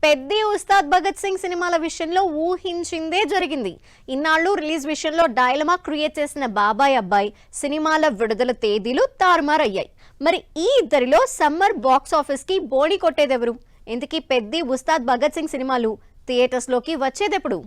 పెద్ది ఉస్తాద్ భగత్ సింగ్ సినిమాల విషయంలో ఊహించిందే జరిగింది. ఇన్నాళ్ళు రిలీజ్ విషయంలో డైలమా క్రియేట్ చేసిన బాబాయ్ అబ్బాయి సినిమాల విడుదల తేదీలు తారుమారయ్యాయి. మరి ఈ ఇద్దరిలో సమ్మర్ బాక్స్ ఆఫీస్ కి బోణి కొట్టేదెవరు? ఇంతకీ పెద్ది ఉస్తాద్ భగత్ సింగ్ సినిమాలు థియేటర్స్ లోకి వచ్చేదెప్పుడు?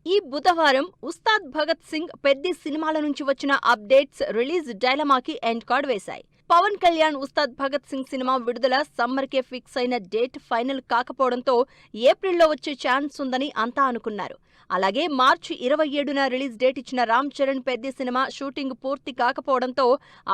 ఈ బుధవారం ఉస్తాద్ భగత్ సింగ్ పెద్ది సినిమాల నుంచి వచ్చిన అప్డేట్స్ రిలీజ్ డైలమాకి ఎండ్ కార్డ్ వేశాయి. పవన్ కళ్యాణ్ ఉస్తాద్ భగత్ సింగ్ సినిమా విడుదల సమ్మర్కే ఫిక్స్ అయిన డేట్ ఫైనల్ కాకపోవడంతో ఏప్రిల్లో వచ్చే ఛాన్స్ ఉందని అంతా అనుకున్నారు. అలాగే మార్చి 27న రిలీజ్ డేట్ ఇచ్చిన రామ్ చరణ్ పెద్ది సినిమా షూటింగ్ పూర్తి కాకపోవడంతో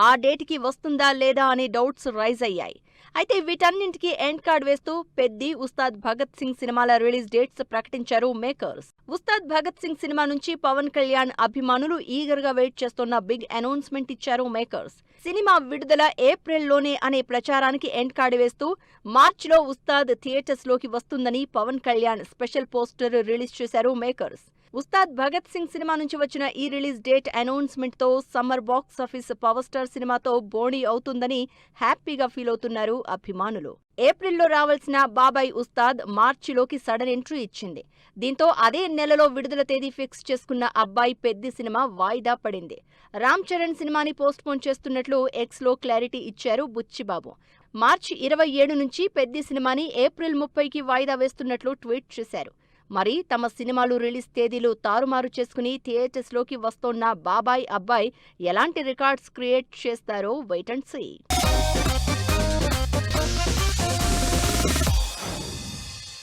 ఆ డేట్కి వస్తుందా లేదా అనే డౌట్స్ రైజ్ అయ్యాయి. అయితే వీటన్నింటికి ఎండ్ కార్డ్ వేస్తూ పెద్ది ఉస్తాద్ భగత్ సింగ్ సినిమాల రిలీజ్ డేట్స్ ప్రకటించారు మేకర్స్. ఉస్తాద్ భగత్ సింగ్ సినిమా నుంచి పవన్ కళ్యాణ్ అభిమానులు ఈగర్ గా వెయిట్ చేస్తున్న బిగ్ అనౌన్స్మెంట్ ఇచ్చారు మేకర్స్. సినిమా విడుదల ఏప్రిల్లోనే అనే ప్రచారానికి ఎండ్ కార్డ్ వేస్తూ మార్చిలో ఉస్తాద్ థియేటర్స్ లోకి వస్తుందని Pawan Kalyan special poster release చేశారు మేకర్స్. ఉస్తాద్ భగత్ సింగ్ సినిమా నుంచి వచ్చిన ఈ రిలీజ్ డేట్ అనౌన్స్మెంట్ తో summer box office power star సినిమాతో బోణి అవుతుందని హ్యాపీగా ఫీల్ అవుతున్నారు అభిమానులు. ఏప్రిల్లో రావాల్సిన బాబాయ్ ఉస్తాద్ మార్చిలోకి సడన్ ఎంట్రీ ఇచ్చింది. దీంతో అదే నెలలో విడుదల తేదీ ఫిక్స్ చేసుకున్న అబ్బాయి పెద్ది సినిమా వాయిదా పడింది. రామ్ చరణ్ సినిమాని పోస్ట్ పోన్ చేస్తున్నట్లు ఎక్స్ లో క్లారిటీ ఇచ్చారు బుచ్చిబాబు. మార్చి 27 నుంచి పెద్ది సినిమాని ఏప్రిల్ 30కి వాయిదా వేస్తున్నట్లు ట్వీట్ చేశారు. మరి తమ సినిమాలు రిలీజ్ తేదీలు తారుమారు చేసుకుని థియేటర్స్ లోకి వస్తోన్న బాబాయ్ అబ్బాయి ఎలాంటి రికార్డ్స్ క్రియేట్ చేస్తారో వెయిట్ అండ్ సీ.